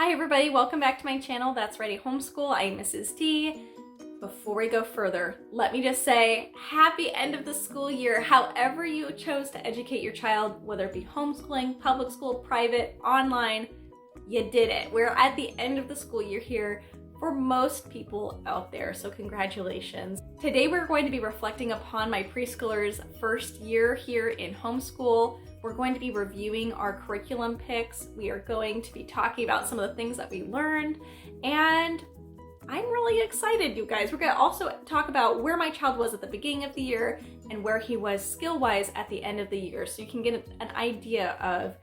Hi everybody, welcome back to my channel, That's Ready Homeschool. I'm Mrs. D. Before we go further, let me just say happy end of the school year. However you chose to educate your child, whether it be homeschooling, public school, private, online, you did it. We're at the end of the school year here for most people out there, so congratulations. Today we're going to be reflecting upon my preschoolers' first year here in homeschool. We're going to be reviewing our curriculum picks. We are going to be talking about some of the things that we learned, and I'm really excited, you guys. We're going to also talk about where my child was at the beginning of the year and where he was skill-wise at the end of the year, so you can get an idea of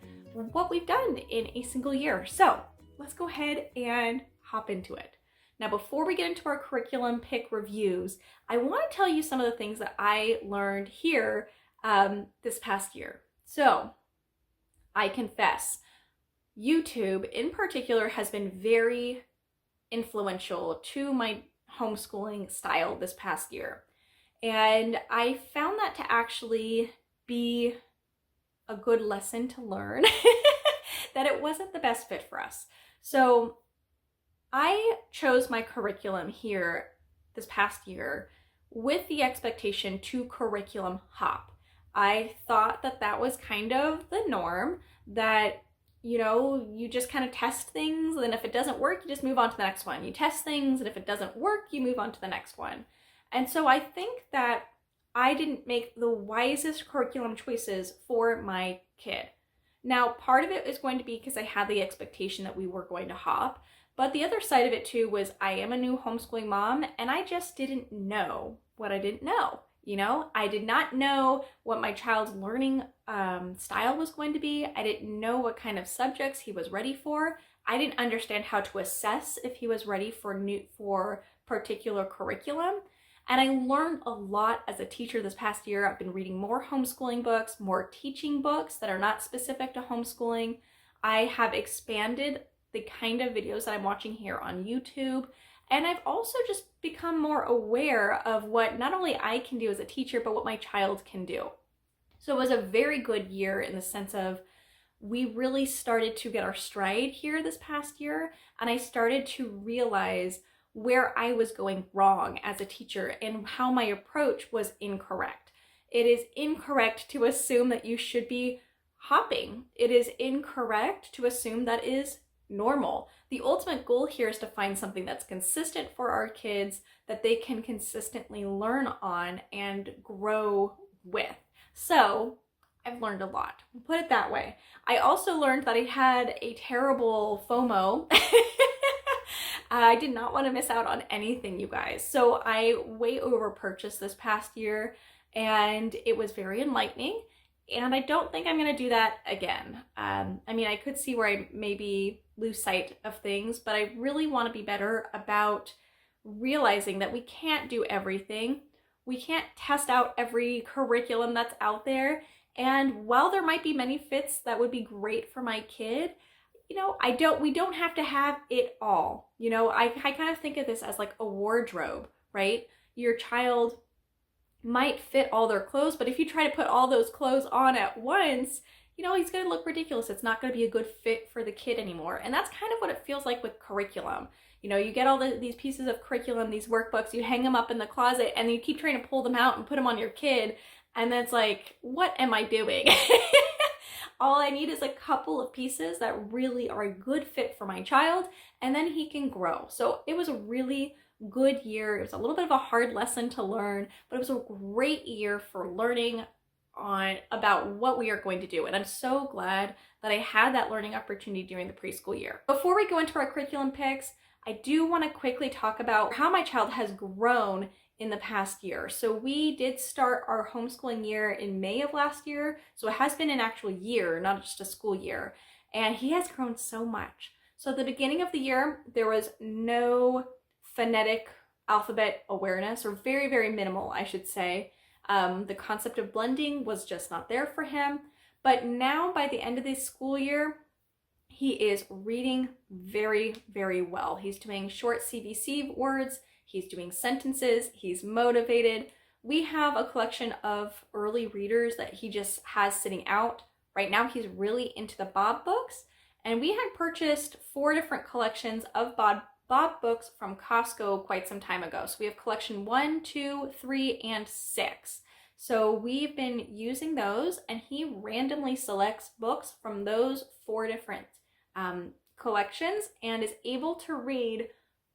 what we've done in a single year. So let's go ahead and hop into it. Now, before we get into our curriculum pick reviews, I want to tell you some of the things that I learned here this past year. So I confess, YouTube in particular has been very influential to my homeschooling style this past year. And I found that to actually be a good lesson to learn, that it wasn't the best fit for us. So I chose my curriculum here this past year with the expectation to curriculum hop. I thought that that was kind of the norm, that, you know, you just kind of test things, and then if it doesn't work, you just move on to the next one. You test things, and if it doesn't work, you move on to the next one. And so I think that I didn't make the wisest curriculum choices for my kid. Now, part of it is going to be because I had the expectation that we were going to hop, but the other side of it too was I am a new homeschooling mom, and I just didn't know what I didn't know. You know, I did not know what my child's learning style was going to be. I didn't know what kind of subjects he was ready for. I didn't understand how to assess if he was ready for particular curriculum. And I learned a lot as a teacher this past year. I've been reading more homeschooling books, more teaching books that are not specific to homeschooling. I have expanded the kind of videos that I'm watching here on YouTube. And I've also just become more aware of what not only I can do as a teacher, but what my child can do. So it was a very good year in the sense of we really started to get our stride here this past year. And I started to realize where I was going wrong as a teacher and how my approach was incorrect. It is incorrect to assume that you should be hopping. It is incorrect to assume that is normal. The ultimate goal here is to find something that's consistent for our kids that they can consistently learn on and grow with. So I've learned a lot. We'll put it that way. I also learned that I had a terrible FOMO. I did not want to miss out on anything, you guys. So I way over purchased this past year, and it was very enlightening. And I don't think I'm going to do that again. I mean, I could see where I maybe lose sight of things, but I really want to be better about realizing that we can't do everything. We can't test out every curriculum that's out there. And while there might be many fits that would be great for my kid, you know, we don't have to have it all. You know, I kind of think of this as like a wardrobe, right? Your child might fit all their clothes, but if you try to put all those clothes on at once, you know, he's going to look ridiculous. It's not going to be a good fit for the kid anymore. And that's kind of what it feels like with curriculum. You know, you get all these pieces of curriculum, these workbooks, you hang them up in the closet, and you keep trying to pull them out and put them on your kid. And then it's like, what am I doing? All I need is a couple of pieces that really are a good fit for my child, and then he can grow. So it was a really good year. It was a little bit of a hard lesson to learn, but it was a great year for learning about what we are going to do. And I'm so glad that I had that learning opportunity during the preschool year. Before we go into our curriculum picks, I do want to quickly talk about how my child has grown in the past year. So we did start our homeschooling year in May of last year. So it has been an actual year, not just a school year. And he has grown so much. So at the beginning of the year, there was no phonetic alphabet awareness, or very, very minimal, I should say. The concept of blending was just not there for him. But now by the end of this school year, he is reading very, very well. He's doing short CVC words. He's doing sentences. He's motivated. We have a collection of early readers that he just has sitting out. Right now, he's really into the Bob books. And we had purchased 4 different collections of Bob books from Costco quite some time ago. So we have collection 1, 2, 3, and 6. So we've been using those, and he randomly selects books from those 4 different collections and is able to read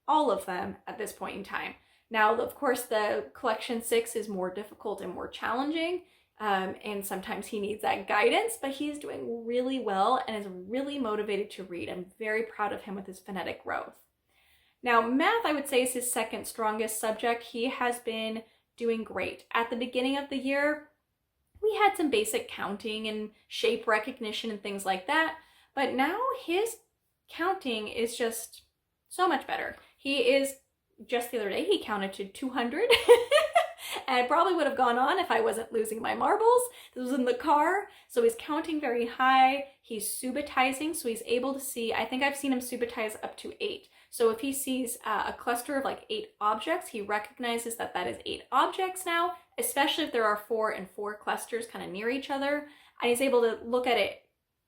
all of them at this point in time. Now, of course, the collection 6 is more difficult and more challenging, and sometimes he needs that guidance, but he's doing really well and is really motivated to read. I'm very proud of him with his phonetic growth. Now, math, I would say, is his second strongest subject. He has been doing great. At the beginning of the year, we had some basic counting and shape recognition and things like that, but now his counting is just so much better. He is, just the other day, he counted to 200. And I probably would have gone on if I wasn't losing my marbles. This was in the car. So he's counting very high. He's subitizing, so he's able to see, I think I've seen him subitize up to 8. So if he sees a cluster of like 8 objects, he recognizes that that is 8 objects now, especially if there are 4 and 4 clusters kind of near each other. And he's able to look at it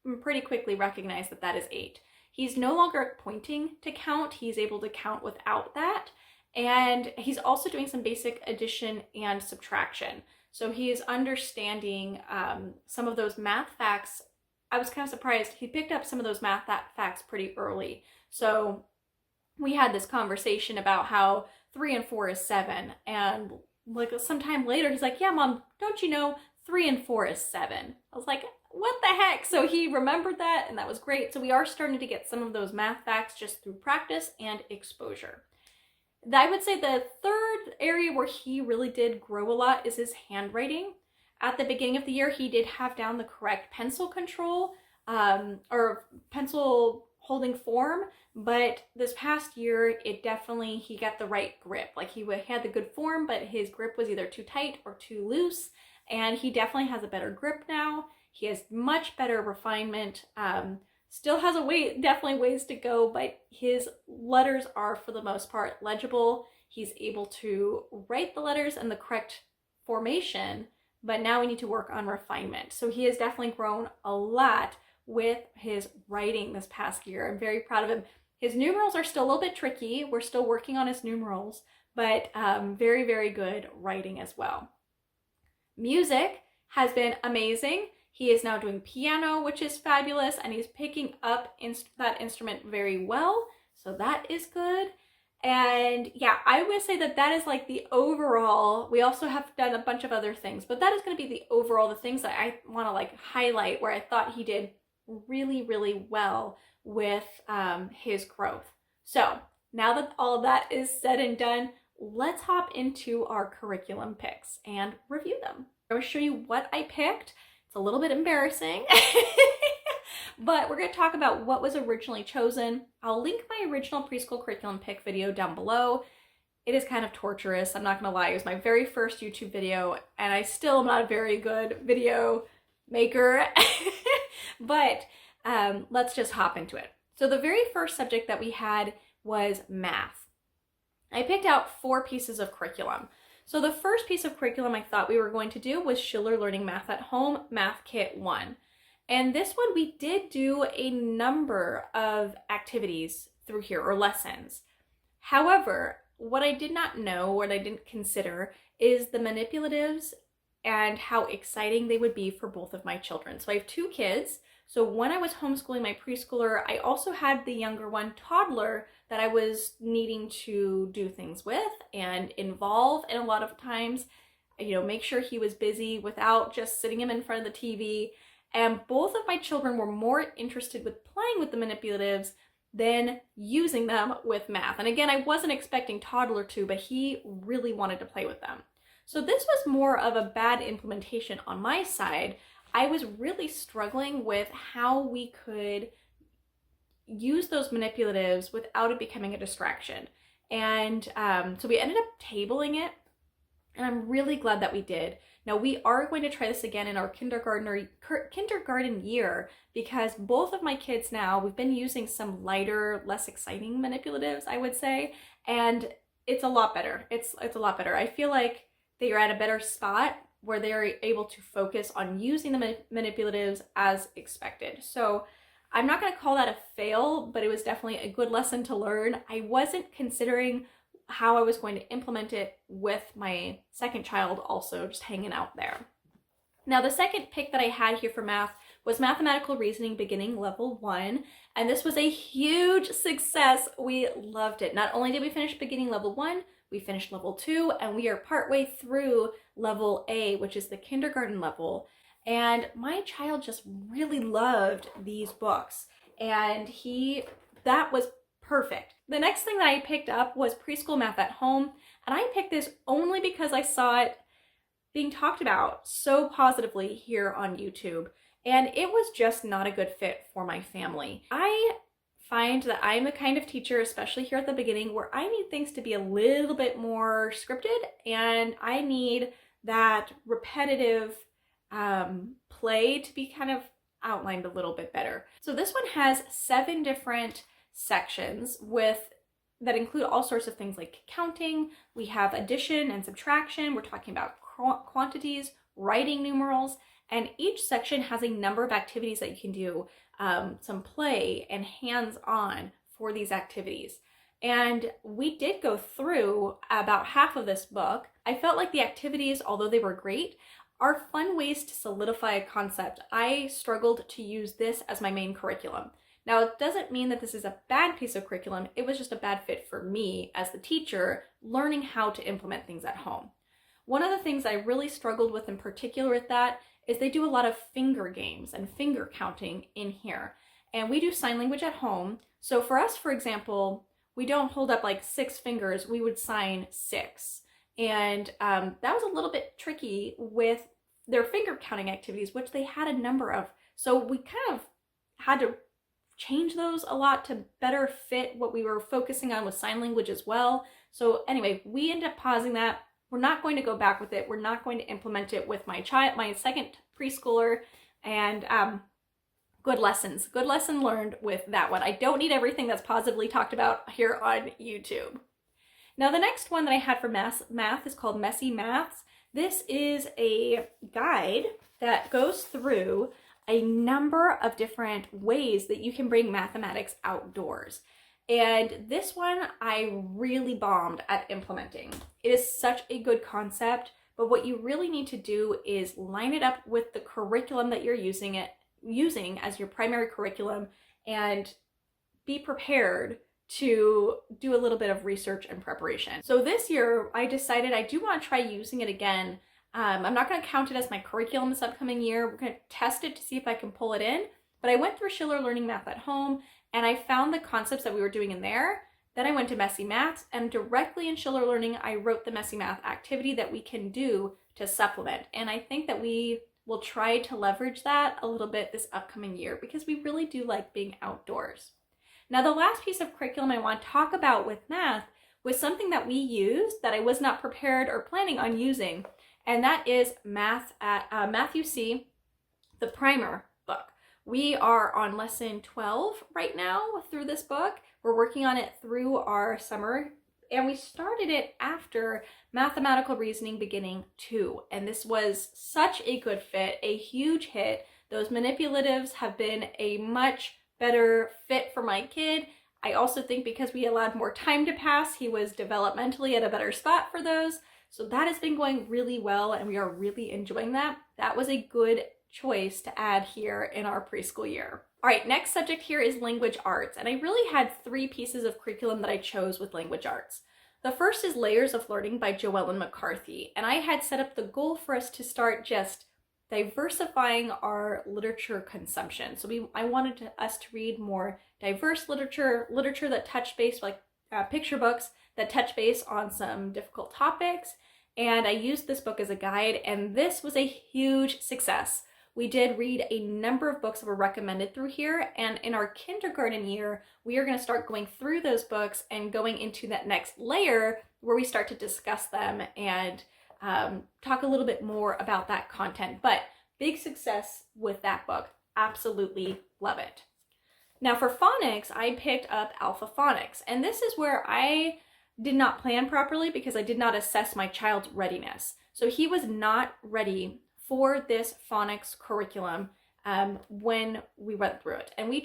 and pretty quickly recognize that that is 8. He's no longer pointing to count. He's able to count without that. And he's also doing some basic addition and subtraction. So he is understanding some of those math facts. I was kind of surprised. He picked up some of those math facts pretty early. So we had this conversation about how 3 and 4 is 7. And like sometime later, he's like, yeah, Mom, don't you know 3 and 4 is 7? I was like, what the heck? So he remembered that, and that was great. So we are starting to get some of those math facts just through practice and exposure. I would say the third area where he really did grow a lot is his handwriting. At the beginning of the year, he did have down the correct pencil control or pencil holding form, but this past year, he got the right grip. Like he had the good form, but his grip was either too tight or too loose, and he definitely has a better grip now. He has much better refinement. Still has definitely ways to go, but his letters are, for the most part, legible. He's able to write the letters in the correct formation, but now we need to work on refinement. So he has definitely grown a lot with his writing this past year. I'm very proud of him. His numerals are still a little bit tricky. We're still working on his numerals, but very, very good writing as well. Music has been amazing. He is now doing piano, which is fabulous, and he's picking up that instrument very well, so that is good. And yeah, I would say that is like the overall. We also have done a bunch of other things, but that is going to be the overall, the things that I want to like highlight where I thought he did really, really well with his growth. So now that all of that is said and done, let's hop into our curriculum picks and review them. I'm going to show you what I picked. A little bit embarrassing, but we're going to talk about what was originally chosen. I'll link my original preschool curriculum pick video down below. It is kind of torturous, I'm not going to lie. It was my very first YouTube video, and I still am not a very good video maker, but let's just hop into it. So the very first subject that we had was math. I picked out 4 pieces of curriculum. So the first piece of curriculum I thought we were going to do was Schiller Learning Math at Home, Math Kit 1. And this one we did do a number of activities through here, or lessons. However, what I did not know, what I didn't consider, is the manipulatives and how exciting they would be for both of my children. So I have 2 kids. So when I was homeschooling my preschooler, I also had the younger one, toddler, that I was needing to do things with and involve, and a lot of times, make sure he was busy without just sitting him in front of the TV. And both of my children were more interested with playing with the manipulatives than using them with math. And again, I wasn't expecting toddler to, but he really wanted to play with them. So this was more of a bad implementation on my side. I was really struggling with how we could use those manipulatives without it becoming a distraction. And so we ended up tabling it, and I'm really glad that we did. Now we are going to try this again in our kindergarten year, because both of my kids now, we've been using some lighter, less exciting manipulatives, I would say, and it's a lot better. It's a lot better. I feel like they are at a better spot where they're able to focus on using the manipulatives as expected. So I'm not going to call that a fail, but it was definitely a good lesson to learn. I wasn't considering how I was going to implement it with my second child also just hanging out there. Now, the second pick that I had here for math was Mathematical Reasoning Beginning Level 1, and this was a huge success. We loved it. Not only did we finish Beginning Level 1, we finished Level 2, and we are partway through Level A, which is the kindergarten level. And my child just really loved these books, and that was perfect. The next thing that I picked up was Preschool Math at Home, and I picked this only because I saw it being talked about so positively here on YouTube, and it was just not a good fit for my family. I find that I'm the kind of teacher, especially here at the beginning, where I need things to be a little bit more scripted, and I need that repetitive play to be kind of outlined a little bit better. So this one has 7 different sections that include all sorts of things like counting. We have addition and subtraction. We're talking about quantities, writing numerals, and each section has a number of activities that you can do, some play and hands-on for these activities. And we did go through about half of this book. I felt like the activities, although they were great, are fun ways to solidify a concept. I struggled to use this as my main curriculum. Now, it doesn't mean that this is a bad piece of curriculum. It was just a bad fit for me as the teacher, learning how to implement things at home. One of the things I really struggled with in particular with that is they do a lot of finger games and finger counting in here. And we do sign language at home. So for us, for example, we don't hold up like 6 fingers, we would sign 6. And that was a little bit tricky with their finger counting activities, which they had a number of. So we kind of had to change those a lot to better fit what we were focusing on with sign language as well. So anyway, we ended up pausing that. We're not going to go back with it. We're not going to implement it with my second preschooler, and good lesson learned with that one. I don't need everything that's positively talked about here on YouTube. Now, the next one that I had for math is called Messy Maths. This is a guide that goes through a number of different ways that you can bring mathematics outdoors. And this one I really bombed at implementing. It is such a good concept, but what you really need to do is line it up with the curriculum that you're using as your primary curriculum, and be prepared to do a little bit of research and preparation. So this year I decided I do want to try using it again. I'm not going to count it as my curriculum this upcoming year. We're going to test it to see if I can pull it in. But I went through Schiller Learning Math at Home, and I found the concepts that we were doing in there. Then I went to Messy Maths, and directly in Schiller Learning, I wrote the Messy Math activity that we can do to supplement. And I think that we will try to leverage that a little bit this upcoming year, because we really do like being outdoors. Now, the last piece of curriculum I want to talk about with math was something that we used that I was not prepared or planning on using, and that is Math U See, the primer book. We are on lesson 12 right now through this book. We're working on it through our summer, and we started it after Mathematical Reasoning Beginning 2, and this was such a good fit, a huge hit. Those manipulatives have been a much better fit for my kid. I also think because we allowed more time to pass, he was developmentally at a better spot for those. So that has been going really well, and we are really enjoying that. That was a good choice to add here in our preschool year. All right, next subject here is language arts, and I really had 3 pieces of curriculum that I chose with language arts. The first is Layers of Learning by Joellen McCarthy, and I had set up the goal for us to start just diversifying our literature consumption. So I wanted us to read more diverse literature that touched base, like picture books that touch base on some difficult topics. And I used this book as a guide, and this was a huge success. We did read a number of books that were recommended through here, and in our kindergarten year, we are going to start going through those books and going into that next layer where we start to discuss them and talk a little bit more about that content. But big success with that book. Absolutely love it. Now for phonics, I picked up Alpha Phonics, and this is where I did not plan properly because I did not assess my child's readiness. So he was not ready for this phonics curriculum when we went through it. And we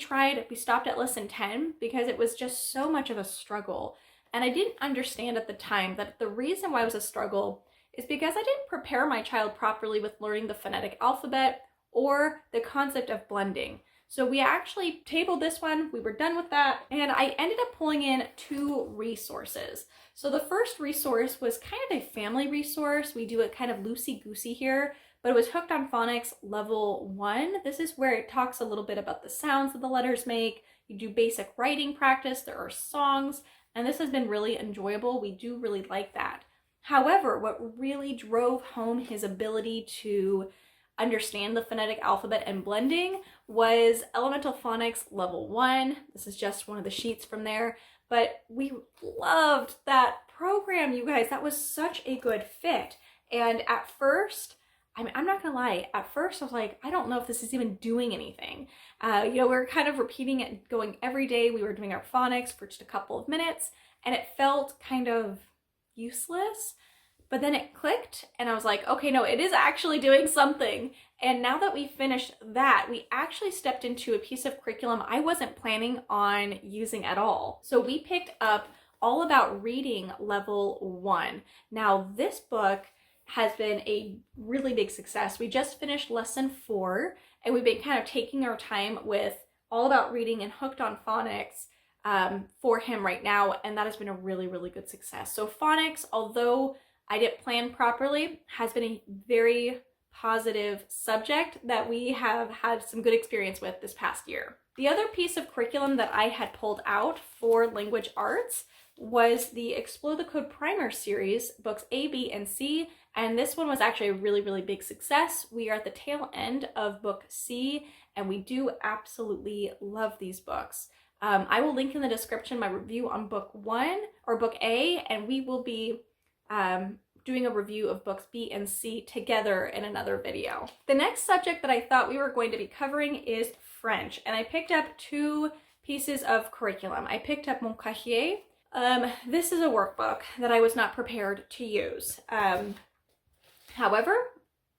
stopped at lesson 10 because it was just so much of a struggle. And I didn't understand at the time that the reason why it was a struggle is because I didn't prepare my child properly with learning the phonetic alphabet or the concept of blending. So we actually tabled this one, we were done with that, and I ended up pulling in 2 resources. So the first resource was kind of a family resource. We do it kind of loosey-goosey here, but it was Hooked on Phonics Level 1. This is where it talks a little bit about the sounds that the letters make. You do basic writing practice, there are songs, and this has been really enjoyable. We do really like that. However, what really drove home his ability to understand the phonetic alphabet and blending was Elemental Phonics Level 1. This is just one of the sheets from there, but we loved that program, you guys. That was such a good fit. And at first, I'm not gonna lie, at first I was like, I don't know if this is even doing anything. We were kind of repeating it, going every day. We were doing our phonics for just a couple of minutes, and it felt kind of useless. But then it clicked and I was like, okay, no, it is actually doing something. And now that we finished that, we actually stepped into a piece of curriculum I wasn't planning on using at all. So we picked up All About Reading Level 1. Now this book has been a really big success. We just finished lesson 4 and we've been kind of taking our time with All About Reading and Hooked on Phonics for him right now. And that has been a really, really good success. So phonics, although I didn't plan properly, has been a very positive subject that we have had some good experience with this past year. The other piece of curriculum that I had pulled out for language arts was the Explore the Code Primer series, books A, B, and C, and this one was actually a really, really big success. We are at the tail end of book C, and we do absolutely love these books. I will link in the description my review on book 1 or book A, and we will be doing a review of books B and C together in another video. The next subject that I thought we were going to be covering is French, and I picked up 2 pieces of curriculum. I picked up Mon Cahier. This is a workbook that I was not prepared to use. However,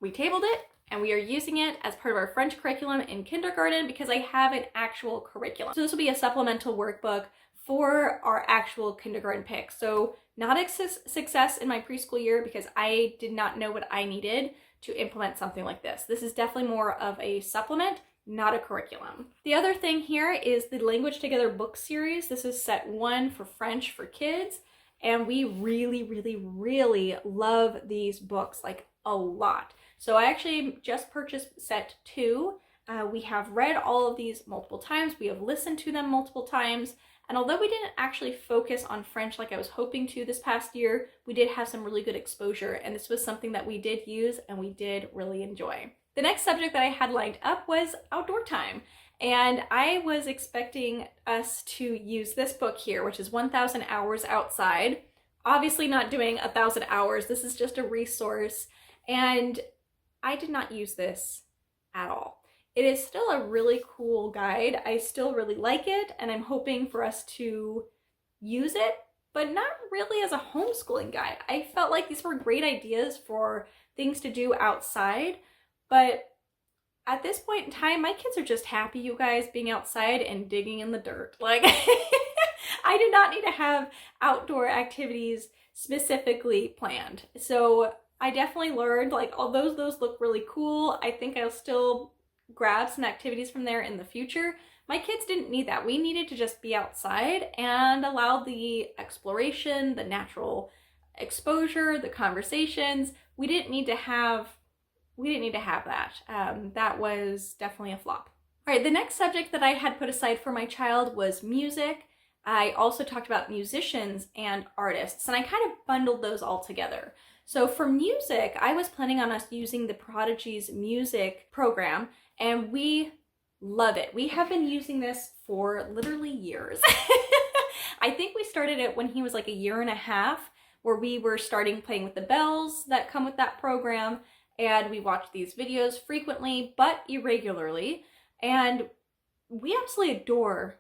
we tabled it and we are using it as part of our French curriculum in kindergarten because I have an actual curriculum. So this will be a supplemental workbook for our actual kindergarten pick. So not a success in my preschool year because I did not know what I needed to implement something like this. This is definitely more of a supplement, not a curriculum. The other thing here is the Language Together book series. This is set 1 for French for kids. And we really, really, really love these books, like a lot. So I actually just purchased set 2. We have read all of these multiple times. We have listened to them multiple times. And although we didn't actually focus on French like I was hoping to this past year, we did have some really good exposure. And this was something that we did use and we did really enjoy. The next subject that I had lined up was outdoor time. And I was expecting us to use this book here, which is 1,000 Hours Outside. Obviously not doing 1,000 hours. This is just a resource. And I did not use this at all. It is still a really cool guide. I still really like it, and I'm hoping for us to use it, but not really as a homeschooling guide. I felt like these were great ideas for things to do outside, but at this point in time, my kids are just happy, you guys, being outside and digging in the dirt. Like, I did not need to have outdoor activities specifically planned. So I definitely learned, like, although those look really cool, I think I'll still grab some activities from there in the future. My kids didn't need that. We needed to just be outside and allow the exploration, the natural exposure, the conversations. We didn't need to have that. That was definitely a flop. All right, the next subject that I had put aside for my child was music. I also talked about musicians and artists, and I kind of bundled those all together. So for music, I was planning on us using the Prodigy's music program, and we love it. We have been using this for literally years. I think we started it when he was like 1.5 years, where we were starting playing with the bells that come with that program, and we watched these videos frequently but irregularly, and we absolutely adore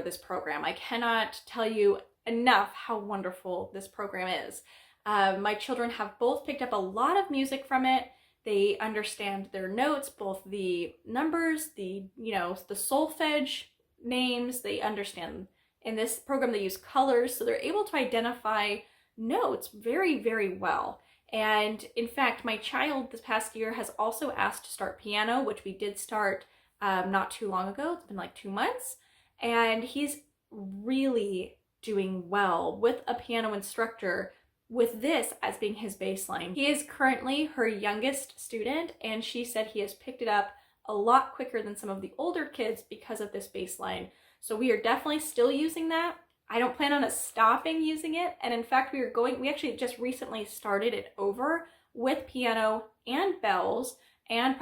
this program. I cannot tell you enough how wonderful this program is. My children have both picked up a lot of music from it. They understand their notes, both the numbers, the solfege names. They understand, in this program they use colors, so they're able to identify notes very, very well. And in fact, my child this past year has also asked to start piano, which we did start not too long ago. It's been like 2 months. And he's really doing well with a piano instructor, with this as being his baseline. He is currently her youngest student, and she said he has picked it up a lot quicker than some of the older kids because of this baseline. So we are definitely still using that. I don't plan on stopping using it. And in fact, we actually just recently started it over with piano and bells and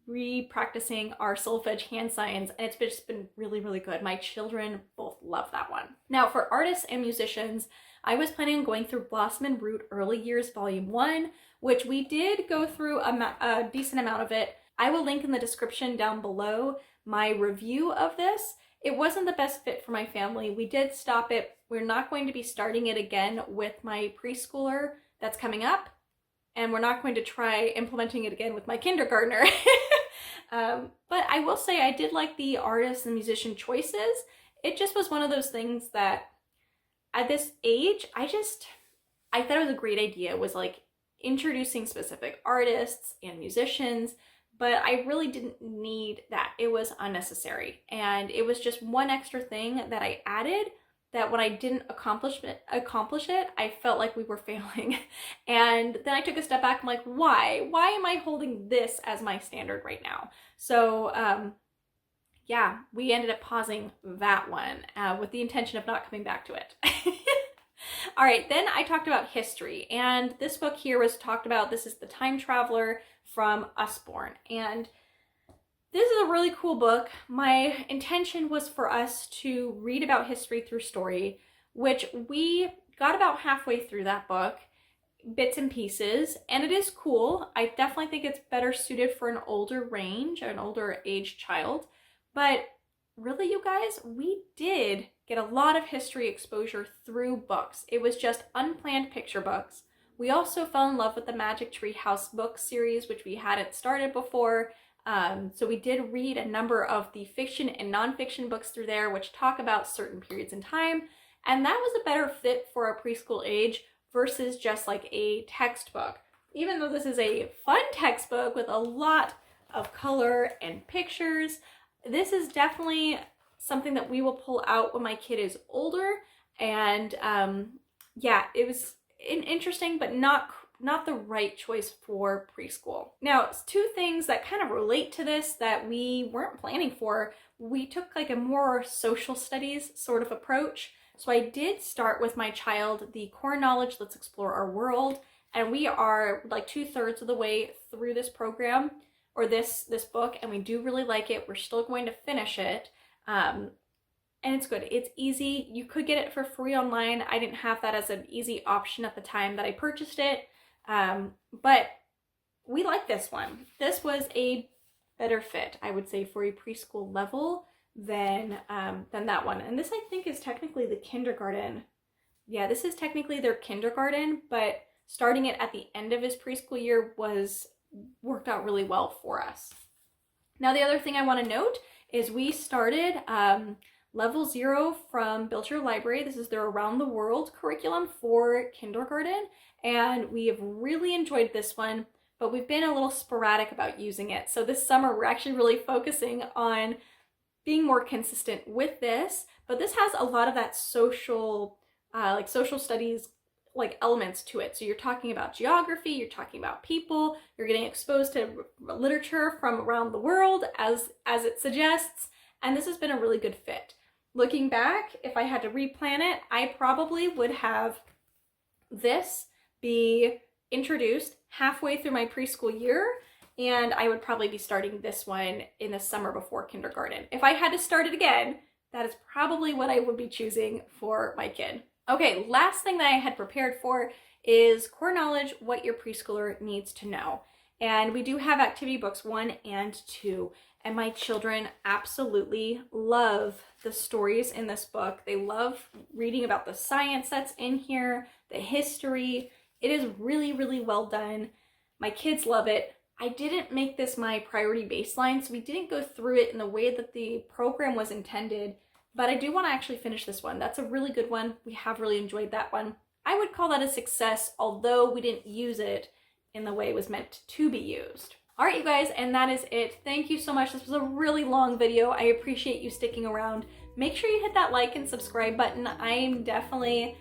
re-practicing our solfege hand signs. And it's just been really, really good. My children both love that one. Now for artists and musicians, I was planning on going through Blossom and Root Early Years Volume 1, which we did go through a decent amount of it. I will link in the description down below my review of this. It wasn't the best fit for my family. We did stop it. We're not going to be starting it again with my preschooler that's coming up, and we're not going to try implementing it again with my kindergartner. But I will say I did like the artist and musician choices. It just was one of those things that at this age, I thought it was a great idea. It was like introducing specific artists and musicians, but I really didn't need that. It was unnecessary. And it was just one extra thing that I added that when I didn't accomplish it, I felt like we were failing. And then I took a step back. I'm like, why? Why am I holding this as my standard right now? So yeah, we ended up pausing that one with the intention of not coming back to it. All right, then I talked about history, and this book here was talked about. This is The Time Traveler from Usborne, and this is a really cool book. My intention was for us to read about history through story, which we got about halfway through that book, bits and pieces, and it is cool. I definitely think it's better suited for an older range, an older age child, but really, you guys, we did get a lot of history exposure through books. It was just unplanned picture books. We also fell in love with the Magic Tree House book series, which we hadn't started before. So we did read a number of the fiction and nonfiction books through there, which talk about certain periods in time. And that was a better fit for a preschool age versus just like a textbook. Even though this is a fun textbook with a lot of color and pictures, this is definitely something that we will pull out when my kid is older. And yeah, it was interesting, but not the right choice for preschool. Now, two things that kind of relate to this that we weren't planning for. We took like a more social studies sort of approach. So I did start with my child the Core Knowledge, Let's Explore Our World. And we are like 2/3 of the way through this program, or this book, and we do really like it. We're still going to finish it. And it's good. It's easy. You could get it for free online. I didn't have that as an easy option at the time that I purchased it. But we like this one. This was a better fit, I would say, for a preschool level than that one. And this, I think, is technically the kindergarten. Yeah, this is technically their kindergarten, but starting it at the end of his preschool year worked out really well for us. Now, the other thing I want to note is we started Level 0 from Build Your Library. This is their Around the World curriculum for kindergarten, and we have really enjoyed this one, but we've been a little sporadic about using it. So this summer, we're actually really focusing on being more consistent with this, but this has a lot of that social studies elements to it. So you're talking about geography, you're talking about people, you're getting exposed to literature from around the world as it suggests, and this has been a really good fit. Looking back, if I had to replan it, I probably would have this be introduced halfway through my preschool year, and I would probably be starting this one in the summer before kindergarten. If I had to start it again, that is probably what I would be choosing for my kid. Okay, last thing that I had prepared for is Core Knowledge, What Your Preschooler Needs to Know. And we do have activity books 1 and 2. And my children absolutely love the stories in this book. They love reading about the science that's in here, the history. It is really, really well done. My kids love it. I didn't make this my priority baseline, so we didn't go through it in the way that the program was intended, but I do want to actually finish this one. That's a really good one. We have really enjoyed that one. I would call that a success, although we didn't use it in the way it was meant to be used. All right, you guys, and that is it. Thank you so much. This was a really long video. I appreciate you sticking around. Make sure you hit that like and subscribe button. I'm definitely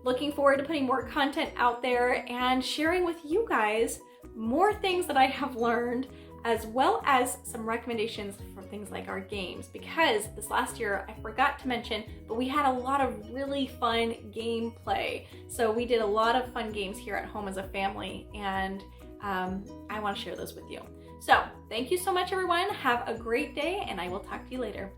looking forward to putting more content out there and sharing with you guys more things that I have learned, as well as some recommendations for things like our games, because this last year I forgot to mention, but we had a lot of really fun gameplay. So we did a lot of fun games here at home as a family, and I want to share those with you. So thank you so much, everyone. Have a great day, and I will talk to you later.